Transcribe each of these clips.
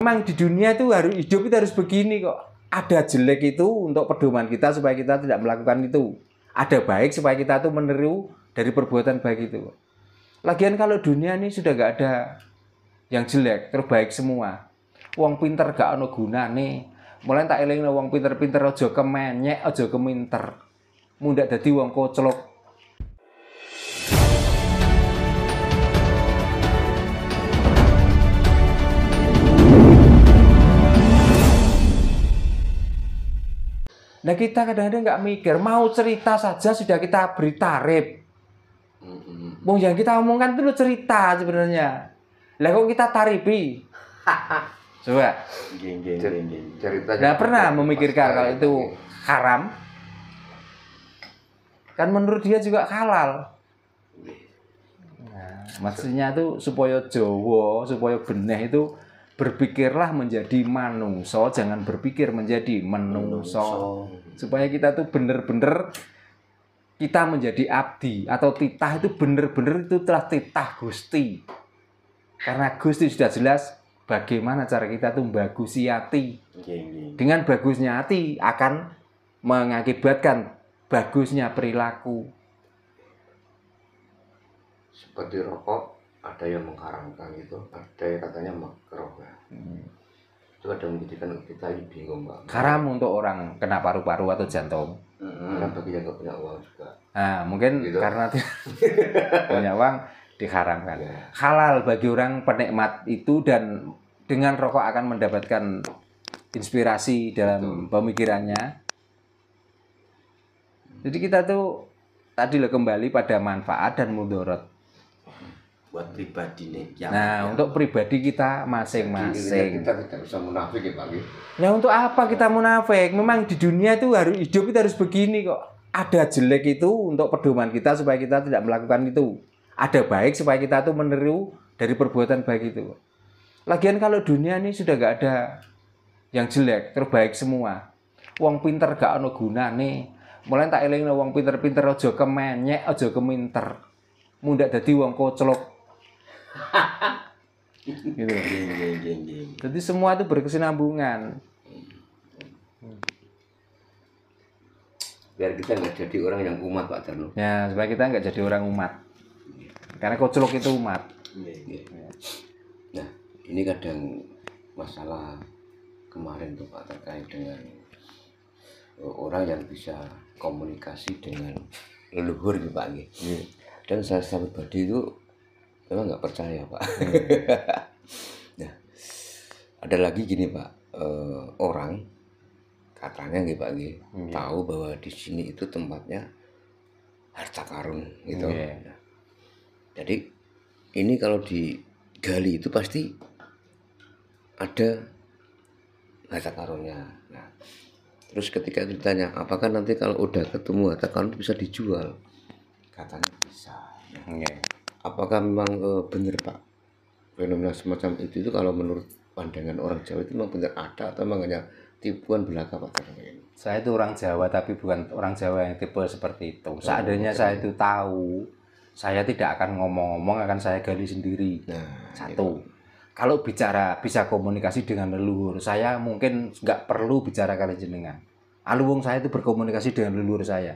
memang di dunia itu harus hidup itu harus begini kok. Ada jelek itu untuk pedoman kita supaya kita tidak melakukan itu. Ada baik supaya kita tuh meniru dari perbuatan baik itu. Lagian kalau dunia ini sudah gak ada yang jelek, terbaik semua. Wong pinter gak ono gunane. Mulai tak elingno wong pinter-pinter aja kemenyek, aja keminter. Mundak dadi wong koclok. Nah kita kadang-kadang nggak mikir, mau cerita saja sudah kita beri tarif. Wong yang kita omongkan itu cerita sebenarnya. Lah kok kita tarifi? Coba. Cerita. Nggak pernah memikirkan kalau itu haram. Kan menurut dia juga halal. Nah, maksudnya itu supaya Jawa, supaya beneh itu berpikirlah menjadi manungso, jangan berpikir menjadi menungso. Supaya kita tuh bener-bener kita menjadi abdi atau titah itu bener-bener itu telah titah Gusti. Karena Gusti sudah jelas bagaimana cara kita tuh bagusi hati. Dengan bagusnya hati akan mengakibatkan bagusnya perilaku. Seperti rokok, ada yang mengharamkan itu, ada yang katanya makruh. Itu ada menjadikan kita bingung, Pak. Haram untuk orang kena paru-paru atau jantung. Karena bagi yang nggak punya uang juga. Nah, mungkin Gitu. karena punya uang diharamkan. Halal bagi orang penikmat itu dan dengan rokok akan mendapatkan inspirasi dalam pemikirannya. Jadi kita tuh tadi lo kembali pada manfaat dan mudarat. Buat pribadi nih. Nah, untuk pribadi kita masing-masing. Kita tidak bisa munafik ya, Pak. Nah, untuk apa kita munafik? Memang di dunia itu harus hidup itu harus begini kok. Ada jelek itu untuk pedoman kita supaya kita tidak melakukan itu. Ada baik supaya kita tuh meniru dari perbuatan baik itu. Lagian kalau dunia ini sudah gak ada yang jelek, terbaik semua. Wong pinter gak ono gunane. Mulai tak elingno wong pinter-pinter aja kemenyek, aja keminter. Mundak dadi wong koclok. Gitu. Jadi semua itu berkesinambungan. Biar kita nggak jadi orang yang umat, Pak Darno. Ya, supaya kita nggak jadi orang umat. Karena koclok itu umat. Nah, ini kadang masalah kemarin tuh Pak terkait dengan orang yang bisa komunikasi dengan leluhur gitu Pak. Dan saya pribadi itu memang nggak percaya Pak. Nah, ada lagi gini Pak, orang katanya gitu Pak, tahu bahwa di sini itu tempatnya harta karun gitu. Nah, jadi ini kalau digali itu pasti ada harta karunnya. Nah, terus ketika ditanya apakah nanti kalau udah ketemu harta karun bisa dijual, katanya bisa. Apakah memang benar Pak fenomena semacam itu kalau menurut pandangan orang Jawa itu memang benar ada atau memang hanya tipuan belaka Pak? Saya itu orang Jawa tapi bukan orang Jawa yang tipe seperti itu. Seandainya saya itu tahu, saya tidak akan ngomong-ngomong, akan saya gali sendiri. Nah, satu. Kalau bicara bisa komunikasi dengan leluhur, saya mungkin nggak perlu bicara kali jenengan. Aluwung saya itu berkomunikasi dengan leluhur saya.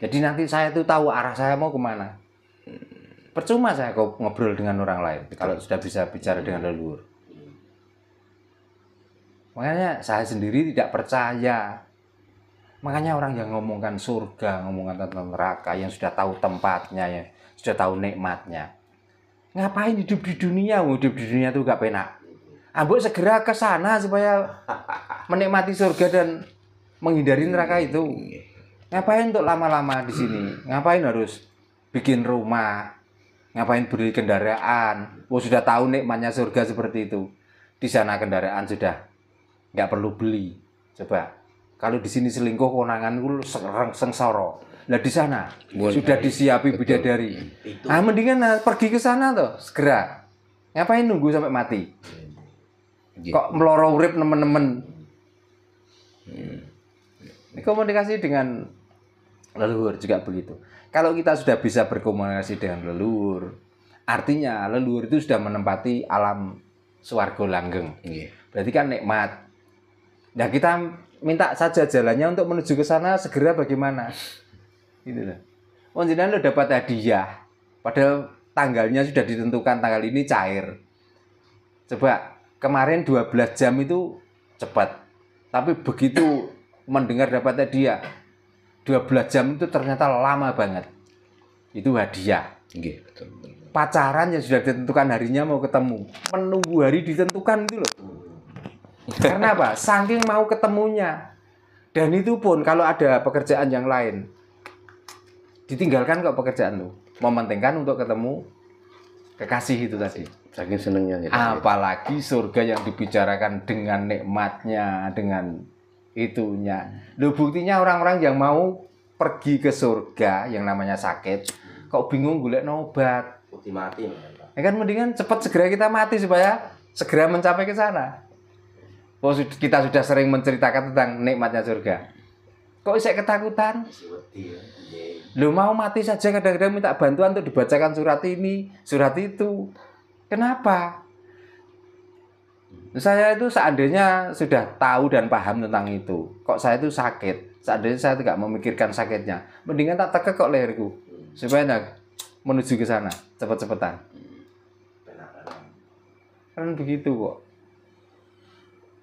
Jadi nanti saya itu tahu arah saya mau kemana. Percuma saya ngobrol dengan orang lain kalau sudah bisa bicara dengan leluhur. Makanya saya sendiri tidak percaya. Makanya orang yang ngomongkan surga, ngomongkan tentang neraka, yang sudah tahu tempatnya, ya sudah tahu nikmatnya. Ngapain hidup di dunia? Hidup di dunia itu gak penak. Ambok segera ke sana supaya menikmati surga dan menghindari neraka itu. Ngapain untuk lama-lama di sini? Ngapain harus bikin rumah? Ngapain beli kendaraan? Sudah tahu nikmatnya surga seperti itu. Di sana kendaraan sudah nggak perlu beli. Coba, kalau di sini selingkuh konangan itu sengsara. Nah di sana sudah disiapi bidadari. Ah mendingan pergi ke sana toh segera. Ngapain nunggu sampai mati? Kok meloro urip nemen-nemen? Ini komunikasi dengan leluhur juga begitu. Kalau kita sudah bisa berkomunikasi dengan leluhur, artinya leluhur itu sudah menempati alam swarga langgeng. Nggih. Berarti kan nikmat. Nah, kita minta saja jalannya untuk menuju ke sana segera bagaimana? Gitu loh. Jenengan lo dapat hadiah. Padahal tanggalnya sudah ditentukan, tanggal ini cair. Coba kemarin 12 jam itu cepat. Tapi begitu mendengar dapat hadiah, 12 jam itu ternyata lama banget. Itu hadiah. Nggih, betul. Pacaran yang sudah ditentukan harinya mau ketemu, menunggu hari ditentukan itu loh. Karena apa? Saking mau ketemunya. Dan itu pun kalau ada pekerjaan yang lain, ditinggalkan kok pekerjaan lu. Mementingkan untuk ketemu kekasih itu tadi. Saking senengnya gitu. Apalagi surga yang dibicarakan dengan nikmatnya, dengan itunya. Loh, buktinya orang-orang yang mau pergi ke surga yang namanya sakit, kok bingung golek obat. Putih mati. Ya kan mendingan cepat segera kita mati supaya segera mencapai ke sana. Oh, kita sudah sering menceritakan tentang nikmatnya surga. Kok saya ketakutan? Lu mau mati saja kadang-kadang minta bantuan untuk dibacakan surat ini, surat itu. Kenapa? Saya itu seandainya sudah tahu dan paham tentang itu, kok saya itu sakit. Seandainya saya tidak memikirkan sakitnya, mendingan tak tekek kok leherku supaya menuju ke sana cepet-cepetan. Kan begitu kok.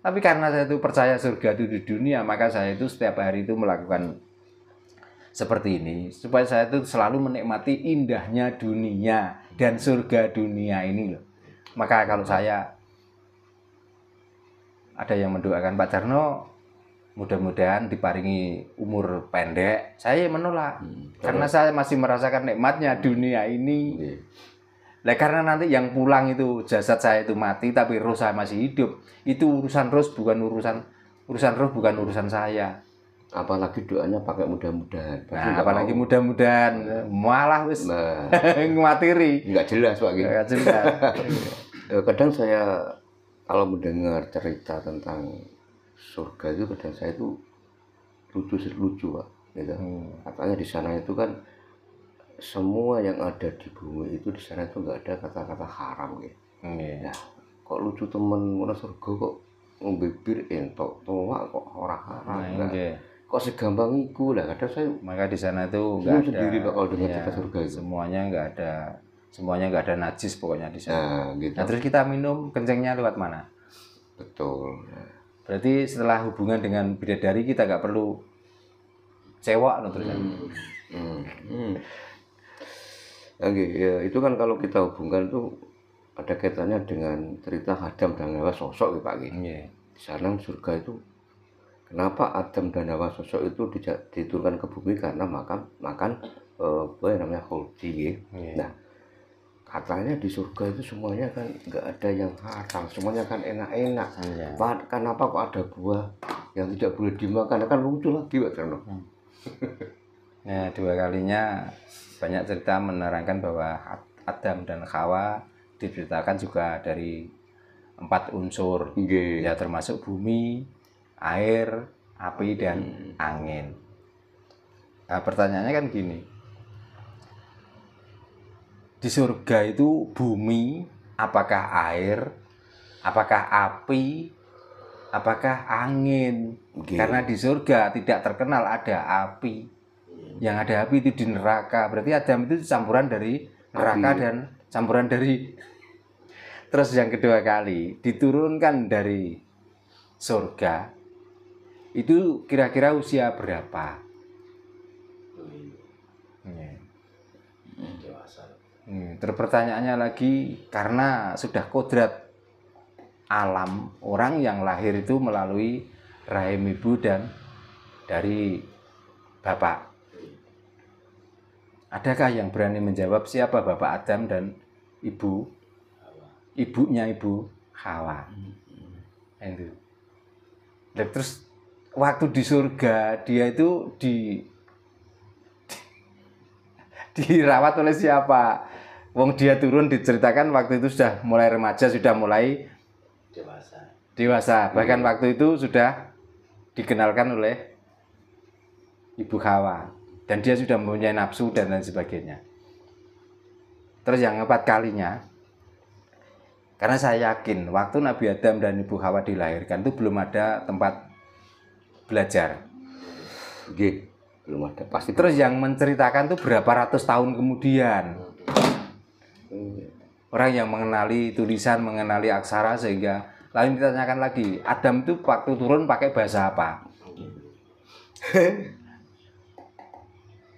Tapi karena saya itu percaya surga itu di dunia, maka saya itu setiap hari itu melakukan seperti ini supaya saya itu selalu menikmati indahnya dunia dan surga dunia ini loh. Maka kalau saya ada yang mendoakan Pak Jarno mudah-mudahan diparingi umur pendek, saya menolak. Karena saya masih merasakan nikmatnya dunia ini. Nah, karena nanti yang pulang itu jasad saya itu mati tapi roh saya masih hidup. Itu urusan roh bukan urusan saya. Apalagi doanya pakai mudah-mudahan. Nah, apalagi mudah-mudahan malah wis ngematiri. Enggak jelas Pak. Enggak jelas. Kadang saya kalau mendengar cerita tentang surga itu kadang saya itu lucu Pak. Gitu. Katanya di sana itu kan semua yang ada di bumi itu di sana itu nggak ada kata-kata haram gitu. Nah, kok lucu temen mana surga kok ngebibir entok tua kok orang haram. Kok segampang itu lah. Kadang saya maka di sana itu nggak ada sendiri bakal dengar cerita surga itu. Semuanya nggak ada najis pokoknya di sana. Nah, gitu. Nah, terus kita minum kencingnya lewat mana? Betul. Berarti setelah hubungan dengan bidadari kita nggak perlu cewek loh terus. Oke, ya, itu kan kalau kita hubungkan itu ada kaitannya dengan cerita Adam dan Hawa sosok ya Pak. Di sana surga itu kenapa Adam dan Hawa sosok itu diturunkan ke bumi karena makan apa yang namanya khuldi. Nah, katanya di surga itu semuanya kan nggak ada yang haram, semuanya kan enak-enak. Kenapa kok ada buah yang tidak boleh dimakan? Kan lucu lagi Pak Jarno. Nah, dua kalinya banyak cerita menerangkan bahwa Adam dan Hawa diceritakan juga dari 4 unsur. Ya, termasuk bumi, air, api, dan angin. Nah, pertanyaannya kan gini. Di surga itu bumi, apakah air, apakah api, apakah angin? Karena di surga tidak terkenal ada api. Yang ada api itu di neraka. Berarti Adam itu campuran dari neraka api. Dan campuran dari. Terus yang kedua kali diturunkan dari surga. Itu kira-kira usia berapa? Terus pertanyaannya lagi, karena sudah kodrat alam orang yang lahir itu melalui rahim ibu dan dari bapak. Adakah yang berani menjawab siapa bapak Adam dan ibunya ibu Hawa? Itu. Terus waktu di surga dia itu dirawat oleh siapa? Wong dia turun diceritakan waktu itu sudah mulai remaja, sudah mulai dewasa. Bahkan waktu itu sudah dikenalkan oleh ibu Hawa. Dan dia sudah mempunyai nafsu dan lain sebagainya. Terus yang 4 kalinya, Karena saya yakin waktu Nabi Adam dan Ibu Hawa dilahirkan itu belum ada tempat belajar. Nggih, belum ada pasti. Terus yang menceritakan tuh berapa ratus tahun kemudian. Orang yang mengenali tulisan, mengenali aksara, sehingga lalu ditanyakan lagi, Adam itu waktu turun pakai bahasa apa?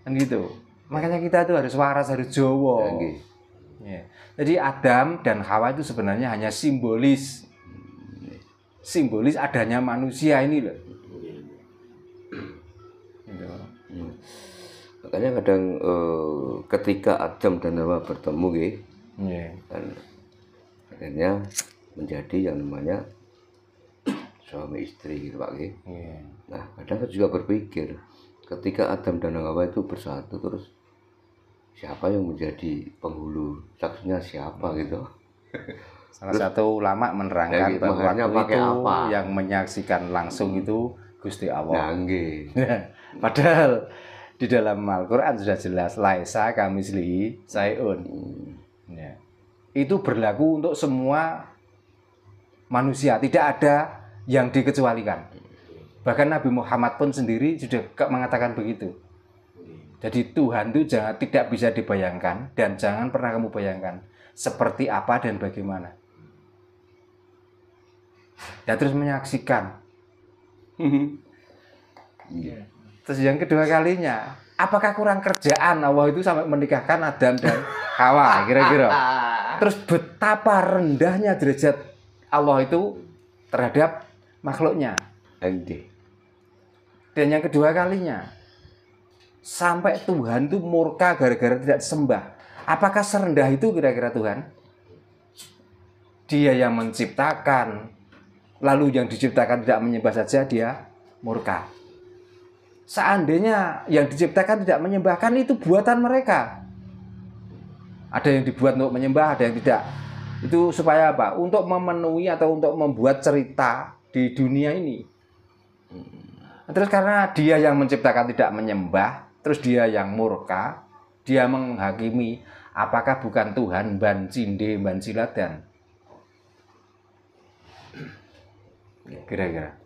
Kan gitu. Makanya kita tuh harus waras, harus Jawa. Nggih. Ya. Jadi Adam dan Hawa itu sebenarnya hanya simbolis adanya manusia ini loh. Gitu. Makanya kadang ketika Adam dan Hawa bertemu nggih, dan akhirnya menjadi yang namanya suami istri gitu Pak nggih. Nah, kadang saya juga berpikir ketika Adam dan Hawa itu bersatu, terus siapa yang menjadi penghulu, saksinya siapa gitu. Salah satu ulama menerangkan bahwa maharnya waktu pakai itu apa? yang menyaksikan langsung itu Gusti Allah. Nah, nggih. Padahal di dalam Al-Quran sudah jelas laisa kamislihi syai'un. Ya. Itu berlaku untuk semua manusia, tidak ada yang dikecualikan. Bahkan Nabi Muhammad pun sendiri sudah mengatakan begitu. Jadi Tuhan itu tidak bisa dibayangkan dan jangan pernah kamu bayangkan seperti apa dan bagaimana. Dan terus menyaksikan. Terus yang kedua kalinya, apakah kurang kerjaan Allah itu sampai menikahkan Adam dan Hawa kira-kira? Terus betapa rendahnya derajat Allah itu terhadap makhluknya. Dan yang kedua kalinya, sampai Tuhan itu murka gara-gara tidak sembah. Apakah serendah itu kira-kira Tuhan? Dia yang menciptakan, lalu yang diciptakan tidak menyembah saja dia murka. Seandainya yang diciptakan tidak menyembah, kan itu buatan mereka. Ada yang dibuat untuk menyembah, ada yang tidak. Itu supaya apa? Untuk memenuhi atau untuk membuat cerita di dunia ini. Terus karena dia yang menciptakan tidak menyembah, terus dia yang murka, dia menghakimi, apakah bukan Tuhan ban cinde ban siladan? Kira-kira.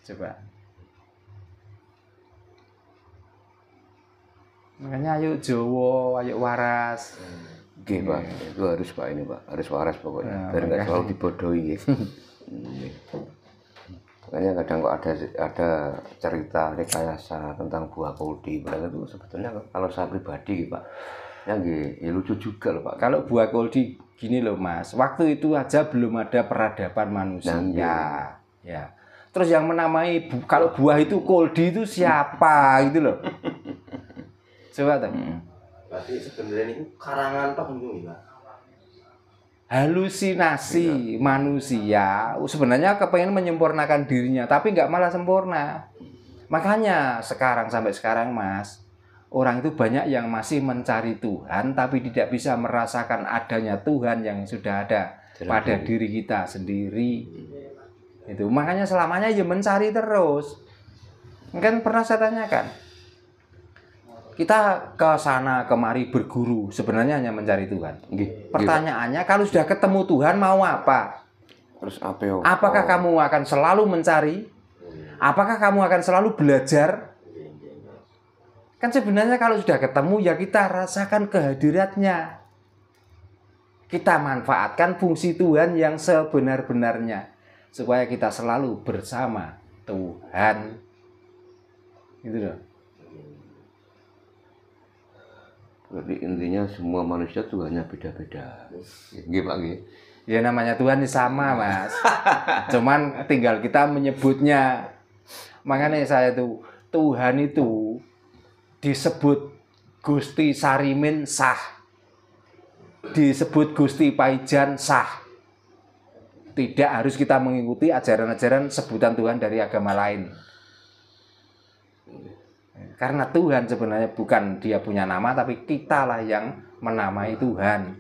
Coba. Makanya ayo Jawa, ayo waras. Nggih, Pak. Itu harus Pak ini, Pak. Harus waras pokoknya. Biar enggak selalu dibodohi nggih. Makanya kadang kok ada cerita rekayasa tentang buah koldi. Padahal itu sebetulnya kalau saya pribadi Pak, ya nggih, ya lucu juga loh Pak. Kalau buah koldi gini loh Mas, waktu itu aja belum ada peradaban manusia. Ya. Terus yang menamai kalau buah itu koldi itu siapa gitu loh. Coba tuh. Berarti sebenarnya ini karangan toh ini Pak. Halusinasi manusia sebenarnya kepengen menyempurnakan dirinya, tapi nggak malah sempurna. Makanya sampai sekarang Mas, orang itu banyak yang masih mencari Tuhan tapi tidak bisa merasakan adanya Tuhan yang sudah ada pada diri kita sendiri. Itu makanya selamanya ya mencari terus. Kan pernah saya tanyakan, kita ke sana kemari berguru sebenarnya hanya mencari Tuhan. Pertanyaannya, kalau sudah ketemu Tuhan mau apa? Terus apa? Apakah kamu akan selalu mencari? Apakah kamu akan selalu belajar? Kan sebenarnya kalau sudah ketemu ya kita rasakan kehadiratnya. Kita manfaatkan fungsi Tuhan yang sebenar-benarnya supaya kita selalu bersama Tuhan. Gitu loh. Berarti intinya semua manusia Tuhannya beda-beda. Nggih Pak nggih. Ya namanya Tuhan sama Mas. Cuman tinggal kita menyebutnya. Makanya saya tuh Tuhan itu disebut Gusti Sarimin sah. Disebut Gusti Paijan sah. Tidak harus kita mengikuti ajaran-ajaran sebutan Tuhan dari agama lain. Karena Tuhan sebenarnya bukan dia punya nama, tapi kitalah yang menamai Tuhan.